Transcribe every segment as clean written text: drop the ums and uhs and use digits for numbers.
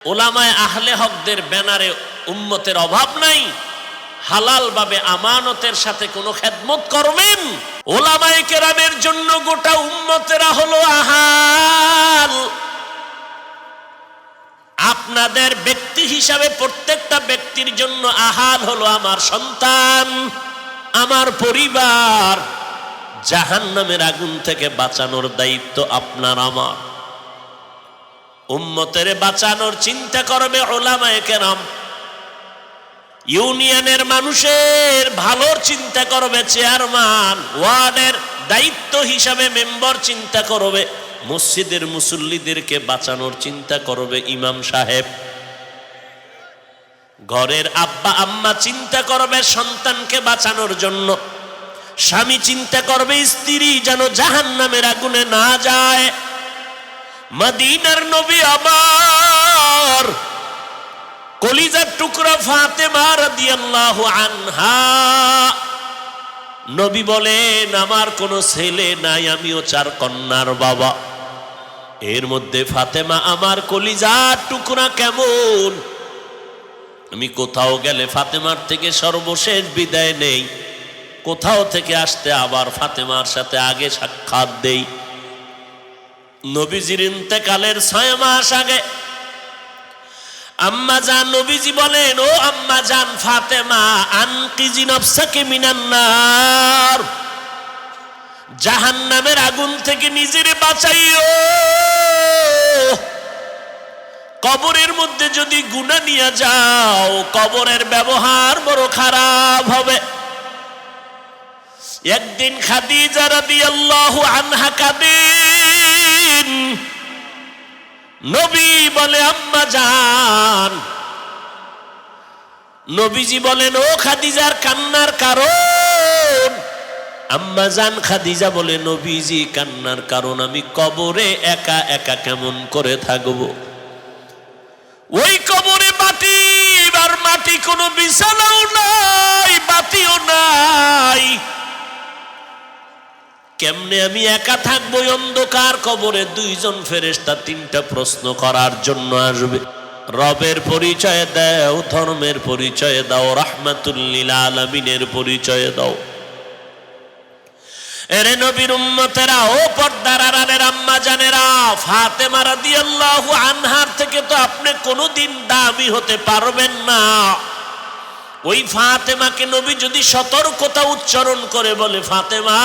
ওলামায়ে আহলে হকদের ব্যানারে উম্মতের অভাব নাই, হালাল ভাবে আমানতের সাথে কোনো খেদমত করবেন। ওলামায়ে কেরামের জন্য গোটা উম্মতেরা হলো আহাল। আপনাদের ব্যক্তি হিসাবে প্রত্যেকটা ব্যক্তির জন্য আহাল হলো আমার সন্তান, আমার পরিবার। জাহান্নামের আগুন থেকে বাঁচানোর দায়িত্ব আপনার আমার। উম্মতের বাঁচানোর চিন্তা করবে উলামায়ে কেরাম। ইউনিয়নের মানুষের ভালোর চিন্তা করবে চেয়ারম্যান, ওয়ার্ডের দায়িত্ব হিসাবে মেম্বার চিন্তা করবে, মসজিদের মুসল্লিদেরকে বাঁচানোর চিন্তা করবে ইমাম সাহেব, ঘরের আব্বা আম্মা চিন্তা করবে সন্তানকে বাঁচানোর জন্য, স্বামী চিন্তা করবে স্ত্রী যেন জাহান্নামের আগুনে না যায়। মদিনার নবী আমার কলিজার টুকরা ফাতেমা রাদিয়াল্লাহু আনহা, নবী বলেন আমার কোনো ছেলে নাই, আমিও 4 কন্যার বাবা। এর মধ্যে ফাতেমা আমার কলিজার টুকরা কেমন, আমি কোথাও গেলে ফাতেমার থেকে সর্বশেষ বিদায় নেই, কোথাও থেকে আসতে আবার ফাতেমার সাথে আগে সাক্ষাৎ দেই। নবীজির ইন্তেকালের 6 মাস আগে আম্মা জান নবীজি বলেন, ও আম্মা জান ফাতেমা, আনকিজি নফসাকে মিনান নার, জাহান্নামের আগুন থেকে নিজেরে বাঁচাইও। কবরের মধ্যে যদি গুনাহ নিয়ে যাও, কবরের ব্যবহার বড় খারাপ হবে। একদিন খাদিজা রাদিয়াল্লাহু আনহা কাঁদেন, নবী বলে আম্মা জান, নবীজি বলেন ও খাদিজার কান্নার কারণ? আম্মা জান খাদিজা বলে, নবীজি কান্নার কারণ আমি কবরে একা একা কেমন করে থাকবো। ওই কবরে মাটি আর মাটি, কোনো বিছানাও নাই, বাতিও নাই, কেমনে আমি একা থাকবো অন্ধকার কবরে? 2 জন ফেরেশতা 3টা প্রশ্ন করার জন্য আসবে। রবের পরিচয় দাও, ধর্মের পরিচয় দাও, রাহমাতুল লিল আলামিনের পরিচয় দাও। এরে নবীর উম্মতেরা, ও পর্দার আড়ালের আম্মা জানেরা, ফাতেমা রাদিয়াল্লাহু আনহার থেকে তো আপনি কোনোদিন দামি হতে পারবেন না। ওই ফাতেমাকে নবী যদি সতর্কতা উচ্চারণ করে বলে, ফাতেমা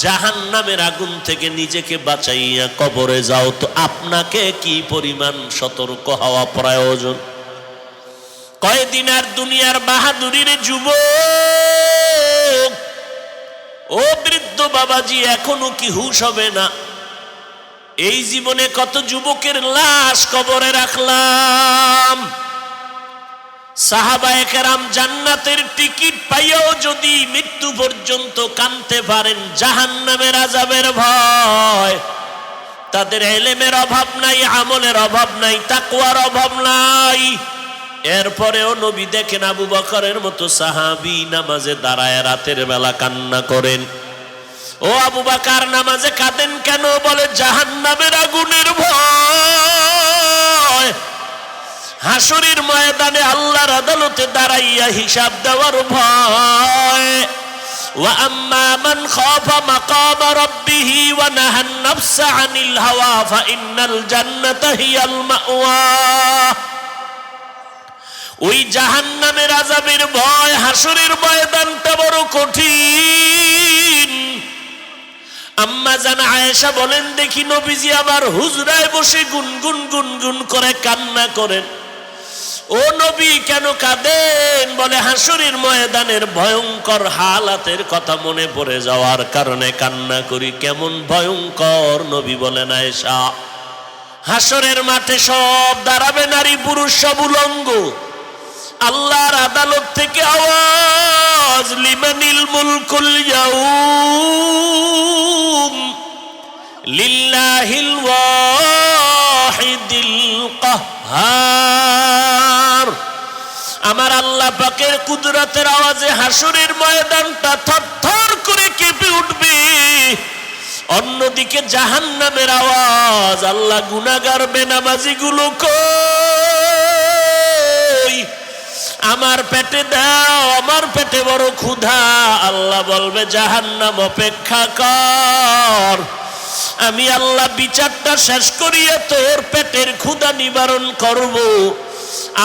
জাহান্নামের আগুন থেকে নিজেকে বাঁচাইয়া কবরে যাও, তো আপনাকে কি পরিমাণ সতর্ক হওয়া প্রয়োজন? কয়দিন আর দুনিয়ার বাহাদুরির যুবক, ও বৃদ্ধ বাবাজি, এখনো কি হুঁশ হবে না? এই জীবনে কত যুবকের লাশ কবরে রাখলাম। সাহাবায়ে কেরাম জান্নাতের টিকিট পাইয়াও যদি মৃত্যু পর্যন্ত কাঁদতে পারেন জাহান্নামের আযাবের ভয়, তাদের ইলমের অভাব নাই, আমলের অভাব নাই, তাকওয়ার অভাব নাই। এরপরেও নবী দেখেন আবু বকরের মতো সাহাবী নামাজে দাঁড়ায় রাতের বেলা কান্না করেন। ও আবু বকর নামাজে কাঁদেন কেন? বলে জাহান্নামের আগুনের ভয়, হাসরের ময়দানে আল্লাহর আদালতে দাঁড়াইয়া হিসাব দেওয়ার ভয়। ওয়া আম্মা মান খাফা মাকাম রাব্বিহি ওয়া নাহান নাফসা আনিল হাওয়া ফা ইন্নাল জান্নাতা হিয়াল মাওয়া। ওই জাহান্নামের আযাবের ভয়, হাসরের ময়দানটা বড় কঠিন। আম্মা জান আয়েশা বলেন, দেখি নবীজি আমার হুজরায় বসে গুনগুন গুনগুন করে কান্না করেন। ও নবী কেন কাঁদেন? বলে হাসরের ময়দানের ভয়ঙ্কর হালাতের কথা মনে পড়ে যাওয়ার কারণে কান্না করি। কেমন ভয়ঙ্কর? নবী বলেন, আয়েশা, হাসরের মাঠে সব দাঁড়াবে, নারী পুরুষ সব উলঙ্গ। আল্লাহর আদালত থেকে আওয়াজ, লিমানিল মুলকুল ইয়াউম লিল্লাহিল ওয়াহিদিল কাহ্হার। আমার আল্লাহ পাকের কুদরতের আওয়াজে হাসরের ময়দানটা থরথর করে কেঁপে উঠবে। অন্যদিকে জাহান্নামের আওয়াজ, আল্লাহ গুনাহগার বেনামাজিগুলো কই? আমার পেটে দাও, আমার পেটে বড় ক্ষুধা। আল্লাহ বলবে জাহান্নাম অপেক্ষা কর, আমি আল্লাহ বিচারটা শেষ করিয়ে তোর পেটের ক্ষুধা নিবারণ করব।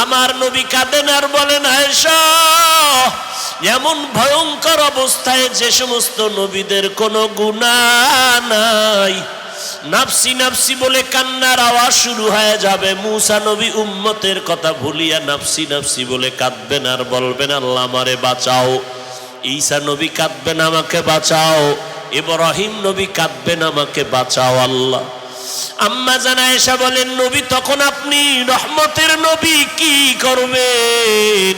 আমার নবী কাঁদেন আর বলেন, আয়েশা, এমন ভয়ঙ্কর অবস্থায় যে সমস্ত নবীদের কোনো গুনাহ নাই, নাফসি নাফসি বলে কান্নার আওয়াজ শুরু হয়ে যাবে। মুসা নবী উম্মতের কথা ভুলিয়া নাফসি নাফসি বলে কাঁদবেন আর বলবেন, আল্লাহ আমারে বাঁচাও। ঈসা নবী কাঁদবেন, আমাকে বাঁচাও। ইব্রাহিম নবী কাঁদবেন, আমাকে বাঁচাও আল্লাহ। আম্মা জান আয়েশা বলেন, নবী তখন আপনি রহমতের নবী কি করবেন?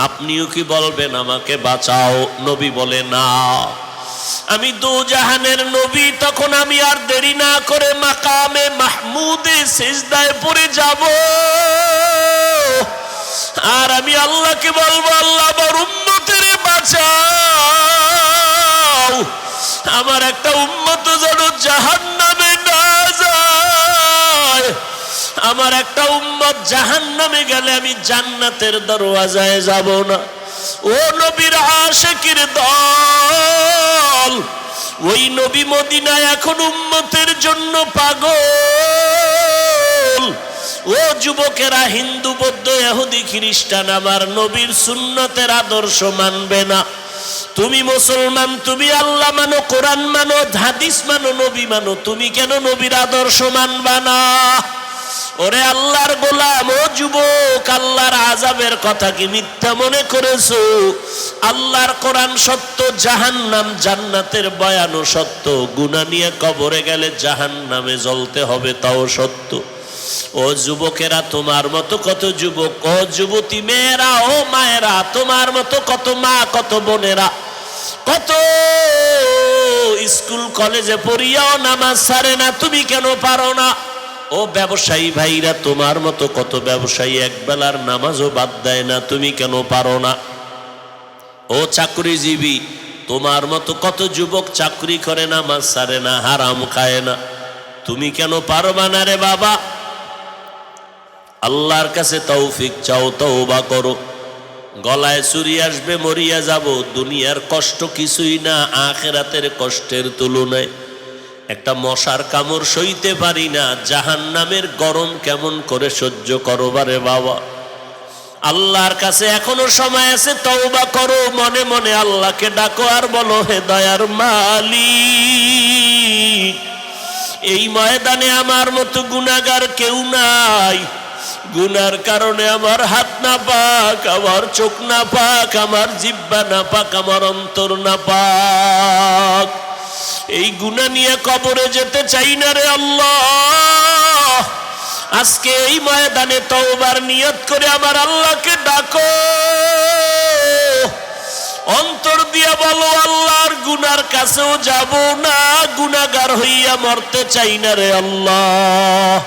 আপনিও কি বলবেন আমাকে বাঁচাও? নবী বলে, না, আমি দোজাহানের নবী, তখন আমি আর দেরি না করে মাকামে মাহমুদে সিজদায় পড়ে যাব, আর আমি আল্লাহকে বলবো, আল্লাহ আমার উম্মতের বাঁচাও, আমার একটা উম্মত যেন জাহান্নামে না যায়, আমার একটা উম্মত জাহান্নামে গেলে আমি জান্নাতের দরওয়াজায় যাব না। ও নবীর আশিকের দল, ওই নবী মদিনায় এখন উম্মতের জন্য পাগল। ও যুবকেরা, হিন্দু বৌদ্ধ ইহুদি খ্রিস্টান আমার নবীর সুন্নতের আদর্শ মানবে না। তুমি মুসলমান, তুমি আল্লাহ মানো, কোরআন মানো, হাদিস মানো, নবী মানো, তুমি কেন নবীর আদর্শ মানবা না? ওরে আল্লাহর গোলাম, ও যুবক, আল্লাহর আযাবের কথা কি মিথ্যা মনে করেছো? আল্লাহর কোরআন সত্য, জাহান্নাম জান্নাতের বয়ানও সত্য। গুনাহ নিয়ে কবরে গেলে জাহান্নামে জ্বলতে হবে, তাও সত্য। ও যুবকেরা, তোমার মতো কত যুবক, ও যুবতী মেয়েরা, ও মায়েরা, তোমার মতো কত মা, কত বোনেরা, কত স্কুল কলেজে পড়িয়াও নামাজ ছাড়ে না, তুমি কেন পারো না? ও ব্যবসায়ী ভাইরা, তোমার মতো কত ব্যবসায়ী একবেলার নামাজও বাদ দেয় না, তুমি কেন পারো না? ও চাকরিজীবী, তোমার মতো কত যুবক চাকরি করে, নামাজ ছাড়ে না, হারাম খায় না, তুমি কেন পারবা না রে বাবা? আল্লাহর কাছে তৌফিক চাও, তওবা করো। গলায় চুরি আসবে, মরিয়া যাব, দুনিয়ার কষ্ট কিছুই না আখিরাতের কষ্টের তুলনায়। একটা মশার কামড় সইতে পারি না, জাহান্নামের গরম কেমন করে সহ্য করো বারে বাবা? আল্লাহর কাছে এখনো সময় আছে, তওবা করো, মনে মনে আল্লাহকে ডাকো আর বলো, হে দয়ার মালিক, এই ময়দানে আমার মতো গুনাহগার কেউ নাই। গুনার কারণে আমার হাত না পাক, আমার চোখ না পাক, আমার জিহ্বা না পাক, আমার অন্তর না পাক। এই গুনাহ নিয়ে কবরে যেতে চাই না রে আল্লাহ। আজকে এই ময়দানে তওবার নিয়ত করে আমার আল্লাহকে ডাকো, অন্তর দিয়া বলো, আল্লাহর গুনার কাছেও যাব না, গুনাহগার হইয়া মরতে চাই না রে আল্লাহ।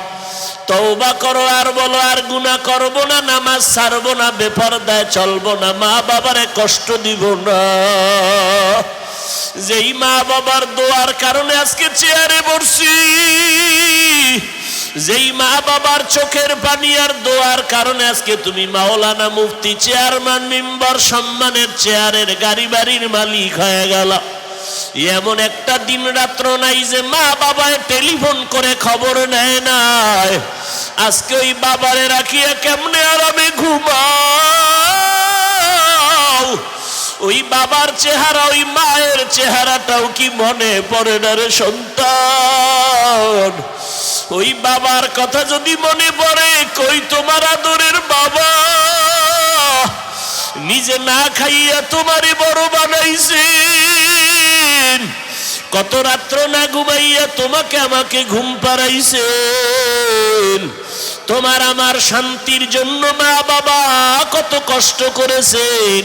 তওবা করো আর বলো, আর গুনাহ করব না, নামাজ ছাড়বো না, বেপরদায় চলবো না, মা বাবারে কষ্ট দিব না। যেই মা বাবার দোয়ার কারণে আজকে চেয়ারে বসছি, যেই মা বাবার চোখের পানি আর দোয়ার কারণে আজকে তুমি মাওলানা, মুফতি, চেয়ারম্যান, মেম্বার, সম্মানের চেয়ারের, গাড়ি বাড়ির মালিক হয়ে গেল। এমন একটা দিন রাত্র নাই যে মা বাবায় টেলিফোন করে খবর নেয় নাই। আজকে ওই বাবারে রাখিয়া কেমনে আরামে ঘুমাও? ওই বাবার চেহারা, ওই মায়ের চেহারাটাও কি মনে পড়ে না রে সন্তান? ওই বাবার কথা যদি মনে পড়ে, কই তোমার আদরের বাবা নিজে না খাইয়া তোমারে বড় বানাইছেন, কত রাত্র না ঘুমাইয়া তোমাকে আমাকে ঘুম পাড়াইছেন। তোমার আমার শান্তির জন্য মা বাবা কত কষ্ট করেছেন।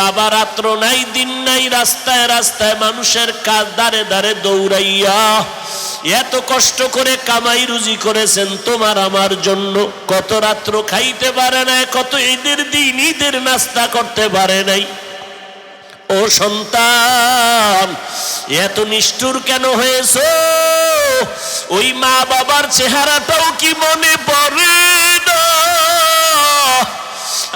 বাবা রাত্র নাই দিন নাই রাস্তায় রাস্তায় মানুষের কাজ দাঁড়ে দাঁড়ে দৌড়াইয়া এত কষ্ট করে কামাই রুজি করেছেন তোমার আমার জন্য। কত রাত্র খাইতে পারে নাই, কত ঈদের দিন ঈদের নাস্তা করতে পারে নাই। ও সন্তান, এত নিষ্ঠুর কেন হয়েছো? ওই মা বাবার চেহারাটাও কি মনে পড়ে না?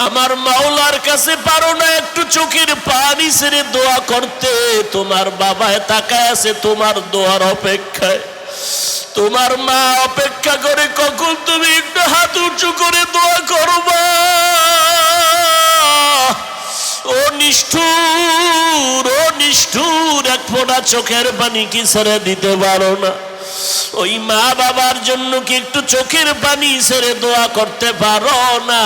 আমার আমার মাওলার কাছে পারো না একটু চোখের পানি ছেড়ে দোয়া করতে? তোমার বাবায় তাকায় আছে তোমার দোয়ার অপেক্ষায়, তোমার মা অপেক্ষা করে কখন তুমি একটু হাত উঁচু করে দোয়া করবা। ও নিষ্ঠুর, ও নিষ্ঠুর, এক ফোঁটা চোখের পানি কি ছেড়ে দিতে পারো না? ওই মা বাবার জন্য কি একটু চোখের পানি ছেড়ে দোয়া করতে পারো না?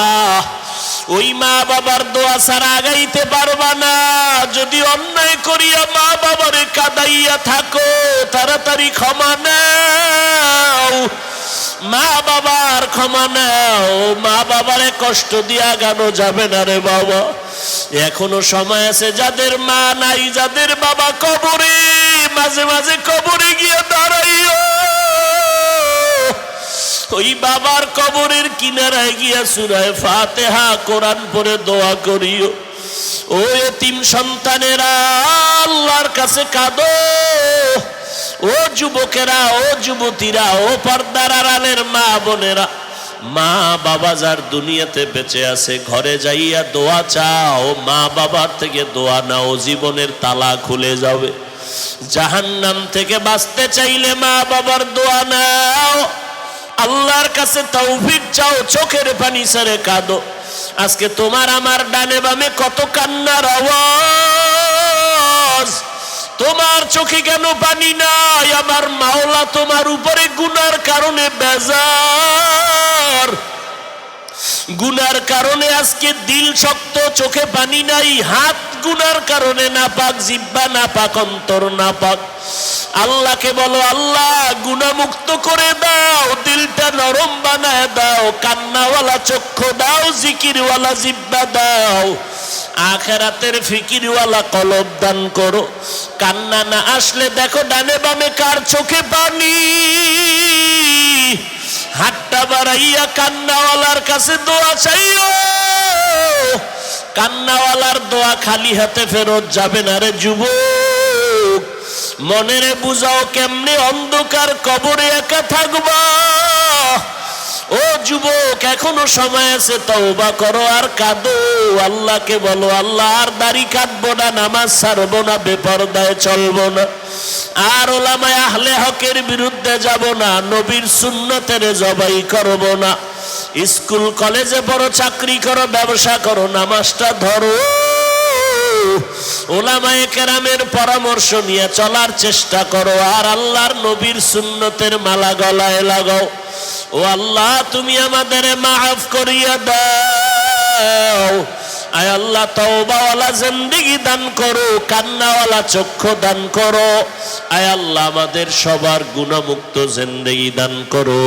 ওই মা বাবার দোয়া ছাড়া আগাইতে পারবা না। যদি অন্যায় করিয়া মা বাবারে কাঁদাইয়া থাকো, তাড়াতাড়ি ক্ষমা নাও, মা বাবার ক্ষমা নাও। মা বাবারে কষ্ট দিয়া গানো যাবে না রে বাবা। এখনো সময় আছে, যাদের মা নাই, যাদের বাবা কবরে, মাঝে মাঝে কবরে গিয়ে দাঁড়াইও, ওই বাবার কবরের কিনারায় গিয়া সূরা ফাতিহা কোরআন পড়ে দোয়া করিও। ও এতিম সন্তানেরা আল্লাহর কাছে কাঁদো। ও যুবকেরা, ও যুবতীরা, ও পর্দার আড়ালের মা বোনেরা, মা বাবা যার দুনিয়াতে বেঁচে আছে ঘরে যাইয়া দোয়া চাও, মা বাবার থেকে দোয়া নাও, জীবনের তালা খুলে যাবে। জাহান্নাম থেকে বাঁচতে চাইলে মা বাবার দোয়া নাও, আল্লাহর কাছে তৌফিক চাও, চোখের পানি ছেড়ে কাঁদো। আজকে তোমার আমার ডানে বামে কত কান্নার আওয়াজ, তোমার চোখে কেন পানি নাই? আমার মাওলা তোমার উপরে গুনার কারণে বেজার, গুনার কারণে আজকে দিল শক্ত, চোখে পানি নাই, হাত গুনার কারণে নাপাক, জিহ্বা নাপাক, অন্তর নাপাক। আল্লাহকে বলো, আল্লাহ গুনাহমুক্ত করে দাও, দিলটা নরম বানায় দাও, কান্নাওয়ালা চক্ষু দাও, জিকিরওয়ালা জিহ্বা দাও, আখিরাতের ফিকিরওয়ালা কলব দান করো। কান্না না আসলে দেখো ডানে বামে কার চোখে পানি, হাতটা বাড়াইয়া কান্নাওয়ালার কাছে দোয়া চাইও। কান্নাওয়ালার দোয়া খালি হাতে ফেরত যাবে না রে যুবক। মনেরে বুঝাও কেমনে অন্ধকার কবরে একা থাকবা। ও যুবক, এখনো সময় আছে, তওবা করো আর কাঁদো। আল্লাহকে বলো, আল্লাহ আর দাড়ি কাটবো না, নামাজ ছাড়বো না, বেপরদায় চলবো না, আর ওলামায়ে আহলে হকের বিরুদ্ধে যাব না, নবীর সুন্নতের জবাই করব না। স্কুল কলেজে বড় চাকরি করো, ব্যবসা করো, নামাজটা ধরো, ওলামায়ে কেরামের পরামর্শ নিয়ে চলার চেষ্টা করো, আর আল্লাহর নবীর সুন্নতের মালা গলায় লাগাও। ও আল্লাহ, তুমি আমাদের মাফ করিয়া দাও। আয় আল্লাহ, তওবাওয়ালা জিন্দেগি দান করো, কান্নাওয়ালা চক্ষু দান করো। আয় আল্লাহ, আমাদের সবার গুনাহমুক্ত জিন্দেগি দান করো।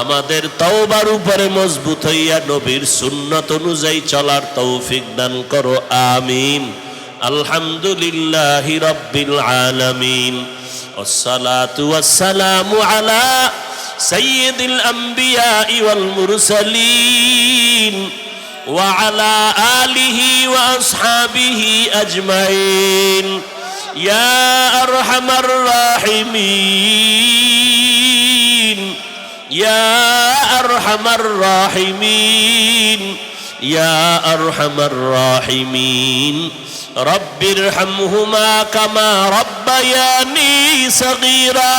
আমাদের তওবার উপরে মজবুত হইয়া নবীর সুন্নত অনুযায়ী চলার তৌফিক দান করো। আমিন। আলহামদুলিল্লাহি রাব্বিল আলামিন। ওয়াসসালাতু ওয়াসসালামু আলা সাইয়্যিদিল আমবিয়া ওয়াল মুরসালিন ওয়া আলা আলিহি ওয়া আসহাবিহি আজমাইন। ইয়া আরহামার রাহিমিন, ইয়া আরহামার রাহিমিন, ইয়া আরহামার রাহিমিন। রব্বিরহামহুমা কামা রব্বায়ানি সগীরা।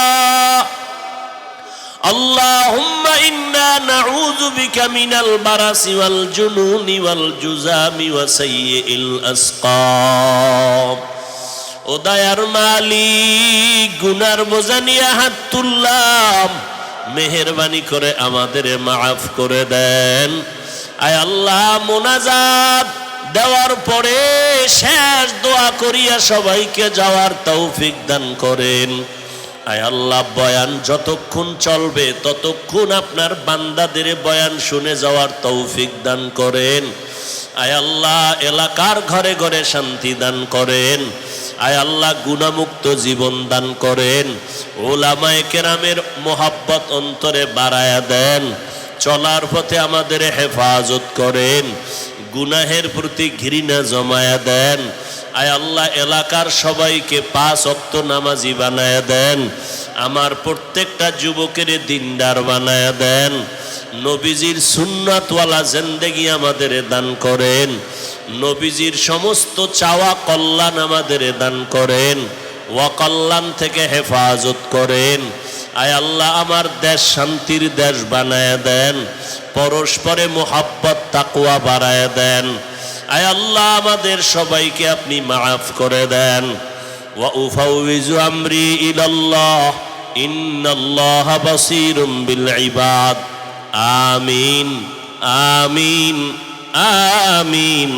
আল্লাহুম্মা ইন্না নাউযু বিকা মিনাল বারাসি ওয়াল জুনুনি ওয়াল জুযামি ওয়া সাইয়্যিল আসকাম। ও দয়ার মালিক, গুনার বোঝা নিয়ে হাত তুললাম, মেহেরবানি করে আমাদের মাফ করে দেন। আয় আল্লাহ, মোনাজাত দেওয়ার পরে শেষ দোয়া করিয়া সবাইকে যাওয়ার তৌফিক দান করেন। আয় আল্লাহ, বয়ান যতক্ষণ চলবে ততক্ষণ আপনার বান্দাদের বয়ান শুনে যাওয়ার তৌফিক দান করেন। আয় আল্লাহ, এলাকার ঘরে ঘরে শান্তি দান করেন। আয় আল্লাহ, গুনাহমুক্ত জীবন দান করেন। ওলামায়ে কেরামের মোহাব্বত অন্তরে বাড়ায়া দেন। চলার পথে আমাদের হেফাজত করেন, গুনাহের প্রতি ঘৃণা জমায়া দেন। আয় আল্লাহ, এলাকার সবাইকে 5 ওয়াক্ত নামাজি বানায়া দেন। আমার প্রত্যেকটা যুবকের দিনদার বানায়া দেন। নবীজির সুন্নাতওয়ালা জিন্দেগি আমাদের দান করেন, নবীজির সমস্ত চাওয়া কল্যাণ আমাদের দান করেন, ওয়াকল্যাণ থেকে হেফাজত করেন। আয় আল্লাহ, আমার দেশ শান্তির দেশ বানায় দেন, পরস্পরে মোহাব্বত তাকওয়া বাড়ায় দেন। আয় আল্লাহ, আমাদের সবাইকে আপনি মাফ করে দেন। ওয়া উফাউযু আমরি ইলাল্লাহ ইন্নাল্লাহা বাসীরুম বিল ইবাদ। আমিন আমিন আমিন।